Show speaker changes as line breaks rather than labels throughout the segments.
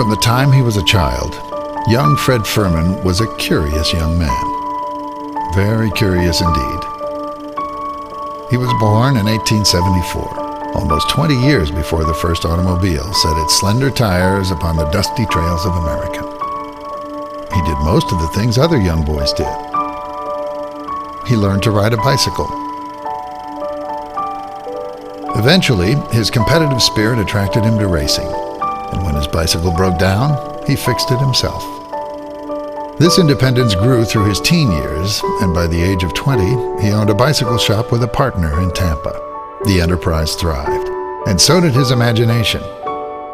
From the time he was a child, young Fred Ferman was a curious young man. Very curious indeed. He was born in 1874, almost 20 years before the first automobile set its slender tires upon the dusty trails of America. He did most of the things other young boys did. He learned to ride a bicycle. Eventually, his competitive spirit attracted him to racing, and when his bicycle broke down, he fixed it himself. This independence grew through his teen years, and by the age of 20, he owned a bicycle shop with a partner in Tampa. The enterprise thrived, and so did his imagination,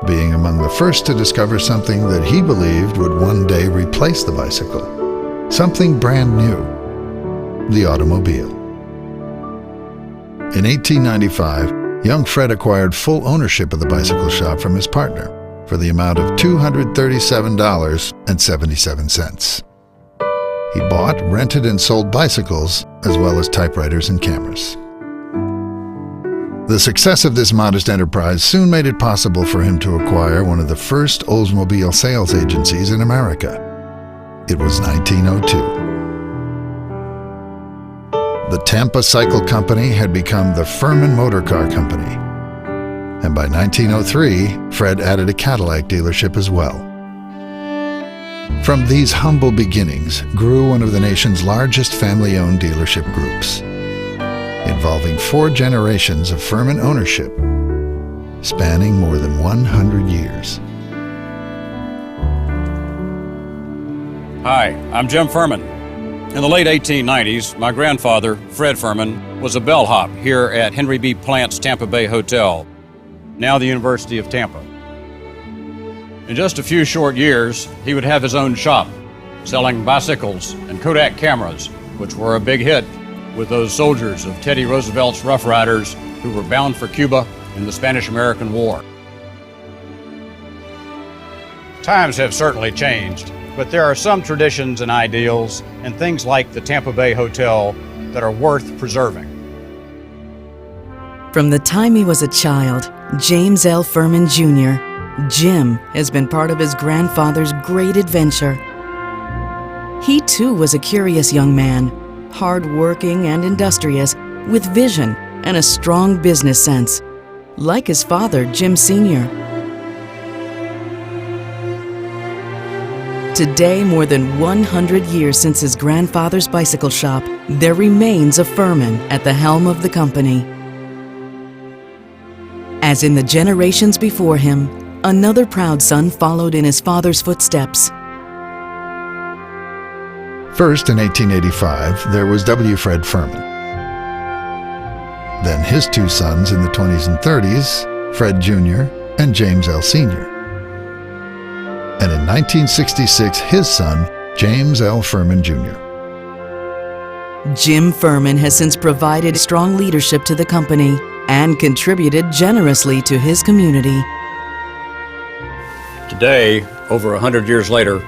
being among the first to discover something that he believed would one day replace the bicycle, something brand new, the automobile. In 1895, young Fred acquired full ownership of the bicycle shop from his partner for the amount of $237.77. He bought, rented, and sold bicycles, as well as typewriters and cameras. The success of this modest enterprise soon made it possible for him to acquire one of the first Oldsmobile sales agencies in America. It was 1902. The Tampa Cycle Company had become the Ferman Motor Car Company, and by 1903, Fred added a Cadillac dealership as well. From these humble beginnings grew one of the nation's largest family-owned dealership groups, involving 4 generations of Ferman ownership, spanning more than 100 years.
Hi, I'm Jim Ferman. In the late 1890s, my grandfather, Fred Ferman, was a bellhop here at Henry B. Plant's Tampa Bay Hotel, now the University of Tampa. In just a few short years, he would have his own shop, selling bicycles and Kodak cameras, which were a big hit with those soldiers of Teddy Roosevelt's Rough Riders who were bound for Cuba in the Spanish-American War. Times have certainly changed, but there are some traditions and ideals and things like the Tampa Bay Hotel that are worth preserving.
From the time he was a child, James L. Ferman Jr., Jim, has been part of his grandfather's great adventure. He too was a curious young man, hard-working and industrious, with vision and a strong business sense, like his father, Jim Sr. Today, more than 100 years since his grandfather's bicycle shop, there remains a Ferman at the helm of the company. As in the generations before him, another proud son followed in his father's footsteps.
First, in 1885, there was W. Fred Ferman. Then his 2 sons in the 20s and 30s, Fred Jr. and James L. Sr. And in 1966, his son, James L. Ferman Jr.
Jim Ferman has since provided strong leadership to the company and contributed generously to his community.
Today, over 100 years later,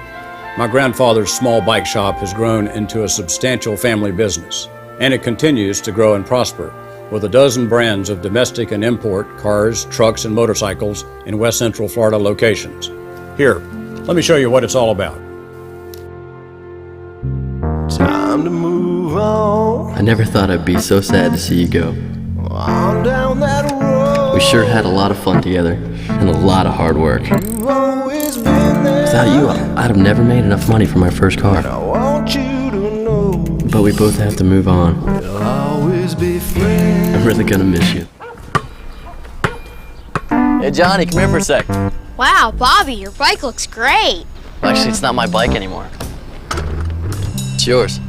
my grandfather's small bike shop has grown into a substantial family business, and it continues to grow and prosper with a dozen brands of domestic and import cars, trucks, and motorcycles in West Central Florida locations. Here, let me show you what it's all about.
Time to move on.
I never thought I'd be so sad to see you go.
On down that road.
We sure had a lot of fun together, and a lot of hard work.
You've always been there.
Without you, I'd have never made enough money for my first car.
I want you to know.
But we both have to move on.
We'll always be friends.
I'm really gonna miss you. Hey Johnny, come here for a sec.
Wow, Bobby, your bike looks great.
Actually, it's not my bike anymore. It's yours.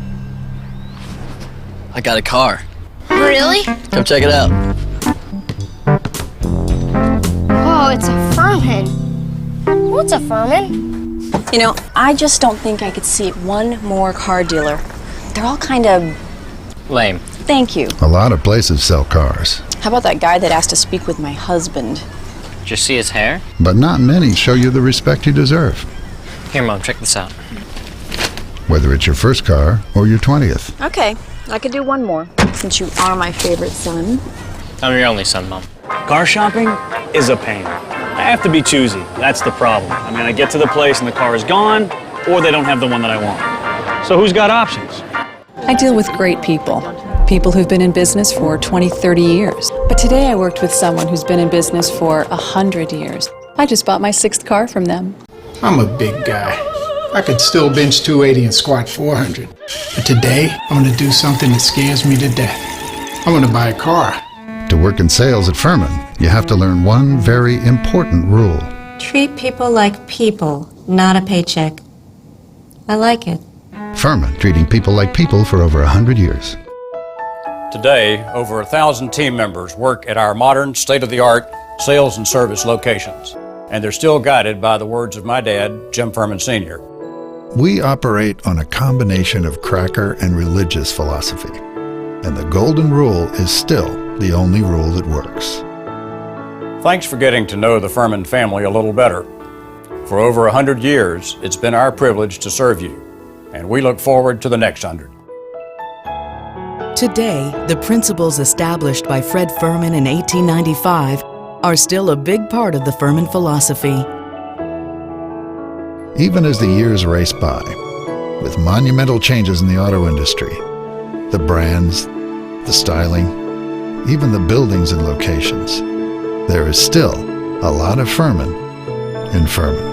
I got a car.
Really?
Come check it out.
Whoa, it's a Ferman. What's a Ferman?
You know, I just don't think I could see one more car dealer. They're all kind of
Lame.
Thank you.
A lot of places sell cars,
How about that guy that asked to speak with my husband?
Did you see his hair?
but not many show you the respect you deserve,
Here, Mom, check this out.
whether it's your first car or your 20th.
Okay, I could do one more, since you are my favorite son.
I'm your only son, Mom.
Car shopping is a pain. I have to be choosy. That's the problem. I mean, I get to the place and the car is gone, or they don't have the one that I want. So who's got options?
I deal with great people. People who've been in business for 20, 30 years. But today I worked with someone who's been in business for 100 years. I just bought my 6th car from them.
I'm a big guy. I could still bench 280 and squat 400. But today, I'm going to do something that scares me to death. I'm going to buy a car.
To work in sales at Ferman, you have to learn one very important rule.
Treat people like people, not a paycheck. I like it.
Ferman, treating people like people for over 100 years.
Today, over 1,000 team members work at our modern, state-of-the-art sales and service locations, and they're still guided by the words of my dad, Jim Ferman Sr.
We operate on a combination of cracker and religious philosophy, and the golden rule is still the only rule that works.
Thanks for getting to know the Ferman family a little better. For over 100 years, it's been our privilege to serve you, and we look forward to the next 100.
Today, the principles established by Fred Ferman in 1895 are still a big part of the Ferman philosophy.
Even as the years race by, with monumental changes in the auto industry, the brands, the styling, even the buildings and locations, there is still a lot of Ferman in Ferman.